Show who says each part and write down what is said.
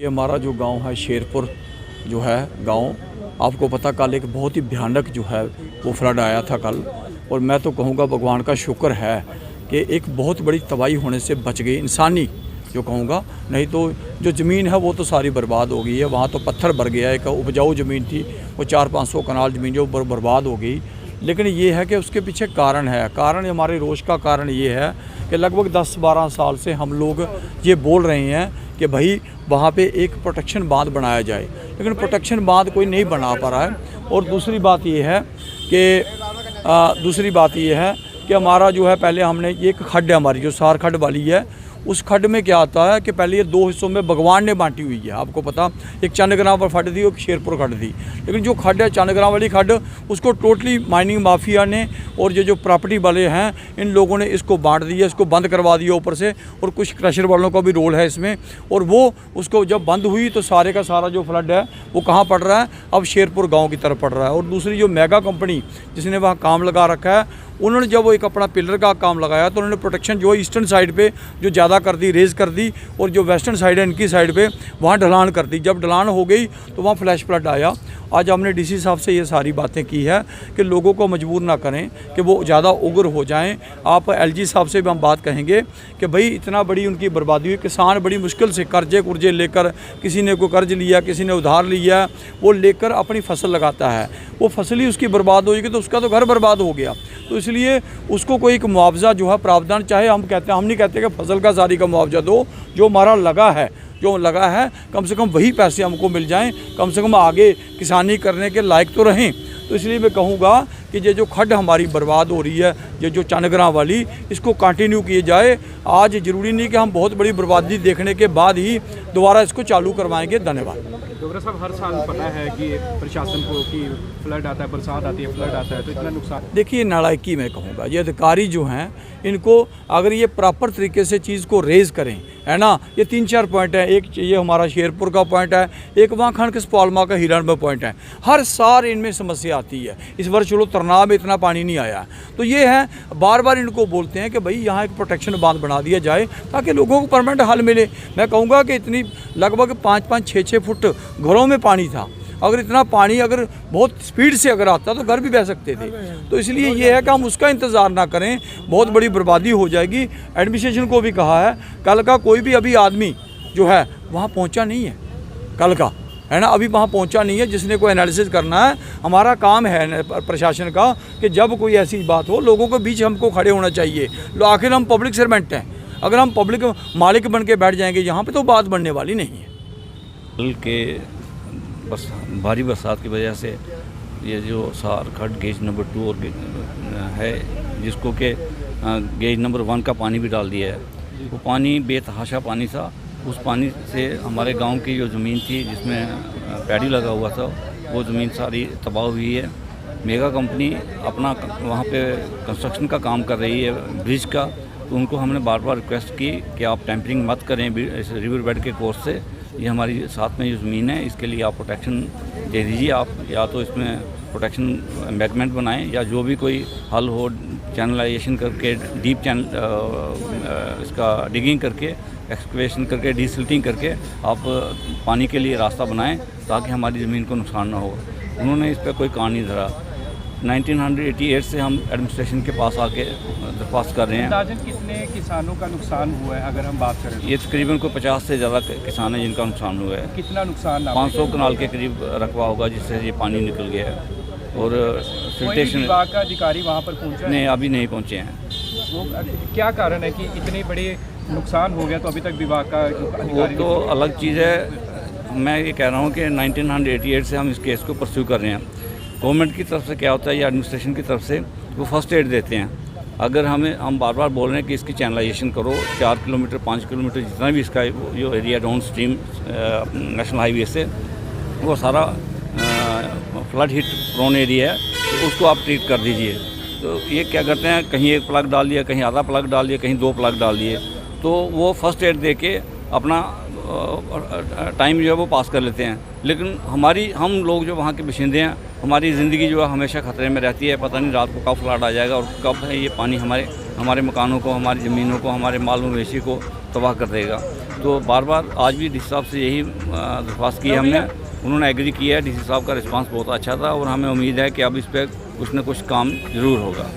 Speaker 1: ये हमारा जो गांव है शेरपुर जो है गांव, आपको पता कल एक बहुत ही भयानक जो है वो फ्लड आया था कल। और मैं तो कहूँगा भगवान का शुक्र है कि एक बहुत बड़ी तबाही होने से बच गई, इंसानी जो कहूँगा, नहीं तो जो ज़मीन है वो तो सारी बर्बाद हो गई है। वहाँ तो पत्थर भर गया, एक उपजाऊ ज़मीन थी वो 400-500 कनाल ज़मीन जो बर्बाद हो गई। लेकिन ये है कि उसके पीछे कारण है, कारण हमारे रोष का कारण ये है कि लगभग 10-12 साल से हम लोग ये बोल रहे हैं कि भाई वहाँ पे एक प्रोटेक्शन बांध बनाया जाए, लेकिन प्रोटेक्शन बांध कोई नहीं बना पा रहा है। और दूसरी बात ये है कि हमारा जो है पहले हमने एक खड्ड है हमारी जो सार खड्ड वाली है, उस खड्ड में क्या आता है कि पहले ये 2 हिस्सों में भगवान ने बांटी हुई है। आपको पता, एक चंदग्राम पर खड्ड थी और शेरपुर खड्ड थी, लेकिन जो खड्ड है चंदग्राम वाली खड्ड उसको टोटली माइनिंग माफिया ने और ये जो प्रॉपर्टी वाले हैं इन लोगों ने इसको बांट दिया, इसको बंद करवा दिया ऊपर से। और कुछ क्रशर वालों का भी रोल है इसमें। और वो उसको जब बंद हुई तो सारे का सारा जो फ्लड है वो कहाँ पड़ रहा है, अब शेरपुर गाँव की तरफ पड़ रहा है। और दूसरी जो मेगा कंपनी जिसने वहाँ काम लगा रखा है, उन्होंने जब वो एक अपना पिलर का काम लगाया तो उन्होंने प्रोटेक्शन जो ईस्टर्न साइड पे जो ज़्यादा कर दी, रेज़ कर दी, और जो वेस्टर्न साइड है इनकी साइड पे वहाँ ढलान कर दी। जब ढलान हो गई तो वहाँ फ्लैश फ्लड आया। आज हमने डीसी साहब से ये सारी बातें की है कि लोगों को मजबूर ना करें कि वो ज़्यादा उग्र हो जाएं। आप एलजी साहब से भी हम बात कहेंगे कि भाई इतना बड़ी उनकी बर्बादी हुई, किसान बड़ी मुश्किल से कर्जे लेकर, किसी ने कोई कर्ज लिया, किसी ने उधार लिया, वो लेकर अपनी फसल लगाता है, वो फसल ही उसकी बर्बाद हो जाएगी तो उसका तो घर बर्बाद हो गया। तो इसलिए उसको कोई एक मुआवजा जो है प्रावधान, चाहे हम नहीं कहते कि फसल का सारी का मुआवजा दो, जो हमारा लगा है कम से कम वही पैसे हमको मिल जाएं, कम से कम आगे किसानी करने के लायक तो रहें। तो इसलिए मैं कहूँगा कि ये जो खड्ड हमारी बर्बाद हो रही है, ये जो चंदग्राम वाली, इसको कंटिन्यू किए जाए। आज ज़रूरी नहीं कि हम बहुत बड़ी बर्बादी देखने के बाद ही दोबारा इसको चालू करवाएंगे। धन्यवाद।
Speaker 2: डॉक्टर साहब, हर साल पता है कि प्रशासन को कि फ्लड आता है, बरसात आती है, फ्लड आता है, तो इतना नुकसान।
Speaker 1: देखिए, नालायकी मैं कहूँगा, ये अधिकारी जो हैं इनको अगर ये प्रॉपर तरीके से चीज़ को रेज़ करें, है ना। ये 3-4 पॉइंट है, एक ये हमारा शेरपुर का पॉइंट है, एक वहाँ खंड पालमा का हिरण में पॉइंट है। हर साल इनमें समस्या आती है। इस वर्ष चलो तरनाब में इतना पानी नहीं आया, तो ये है बार बार इनको बोलते हैं कि भाई यहाँ एक प्रोटेक्शन बांध बना दिया जाए ताकि लोगों को परमानेंट हल मिले। मैं कहूँगा कि इतनी लगभग 5-5, 6-6 फुट घरों में पानी था। अगर इतना पानी अगर बहुत स्पीड से अगर आता तो घर भी बह सकते थे। तो इसलिए ये है कि हम उसका इंतज़ार ना करें, बहुत बड़ी बर्बादी हो जाएगी। एडमिनिस्ट्रेशन को भी कहा है, कल का कोई भी अभी आदमी जो है वहाँ पहुँचा नहीं है, कल का है ना, अभी वहाँ पहुँचा नहीं है। जिसने कोई एनालिसिस करना है, हमारा काम है प्रशासन का कि जब कोई ऐसी बात हो लोगों के बीच हमको खड़े होना चाहिए। आखिर हम पब्लिक सर्वेंट हैं, अगर हम पब्लिक मालिक बन के बैठ जाएंगे यहाँ पे तो बात बनने वाली नहीं है।
Speaker 3: कल के बस भारी बरसात की वजह से ये जो सार खड्ड गेज नंबर 2 और है, जिसको कि गेज नंबर 1 का पानी भी डाल दिया है, वो पानी बेतहाशा पानी था। उस पानी से हमारे गांव की जो ज़मीन थी जिसमें पैडी लगा हुआ था, वो ज़मीन सारी तबाह हुई है। मेगा कंपनी अपना वहाँ पे कंस्ट्रक्शन का काम कर रही है ब्रिज का, तो उनको हमने बार बार रिक्वेस्ट की कि आप टेम्परिंग मत करें इस रिवर बेड के कोर्स से। ये हमारी साथ में जो ज़मीन है इसके लिए आप प्रोटेक्शन दे दीजिए, आप या तो इसमें प्रोटेक्शन एम्बैंकमेंट बनाएं या जो भी कोई हल हो, चैनलाइजेशन करके डीप इसका डिगिंग करके, एक्सकवेशन करके, डीसिल्टिंग करके आप पानी के लिए रास्ता बनाएं ताकि हमारी ज़मीन को नुकसान ना हो। उन्होंने इस पर कोई कान नहीं धरा। 1988 से हम एडमिनिस्ट्रेशन के पास आके दरख्वास्त कर रहे हैं।
Speaker 2: अंदाज़न कितने किसानों का नुकसान हुआ है अगर हम बात करें?
Speaker 3: ये तकरीबन कोई 50 से ज़्यादा किसान हैं जिनका नुकसान हुआ है।
Speaker 2: कितना नुकसान?
Speaker 3: 500 कनाल के करीब रकबा होगा जिससे ये पानी निकल गया है। और
Speaker 2: सिल्टेशन विभाग का अधिकारी वहाँ पर पहुँचा
Speaker 3: नहीं, अभी नहीं पहुँचे हैं।
Speaker 2: वो क्या कारण है कि इतने बड़े नुकसान हो गया तो अभी तक विभाग का अधिकारी?
Speaker 3: वो तो अलग चीज़ है। मैं ये कह रहा हूँ कि 1988 से हम इस केस को परस्यू कर रहे हैं। गवर्नमेंट की तरफ से क्या होता है या एडमिनिस्ट्रेशन की तरफ से वो फर्स्ट एड देते हैं। अगर हम बार बार बोल रहे हैं कि इसकी चैनलाइजेशन करो, 4 किलोमीटर 5 किलोमीटर जितना भी इसका जो area down stream national highway से वो सारा फ्लड हिट प्रोन एरिया है, तो उसको आप ट्रीट कर दीजिए। तो ये क्या करते हैं, कहीं एक प्लग डाल दिया, कहीं आधा प्लग डाल दिया, कहीं 2 प्लग डाल दिए, तो वो फर्स्ट एड दे के अपना टाइम जो है वो पास कर लेते हैं। लेकिन हम लोग जो वहाँ के बाशिंदे हैं, हमारी ज़िंदगी जो है हमेशा ख़तरे में रहती है। पता नहीं रात को कब फ्लड आ जाएगा और कब है ये पानी हमारे मकानों को, हमारी ज़मीनों को, हमारे माल मवेशी को तबाह कर देगा। तो बार बार आज भी डीसी साहब से यही दरख्वास्त की है हमने, उन्होंने एग्री किया है। डीसी साहब का रिस्पांस बहुत अच्छा था और हमें उम्मीद है कि अब इस पर कुछ न कुछ काम ज़रूर होगा।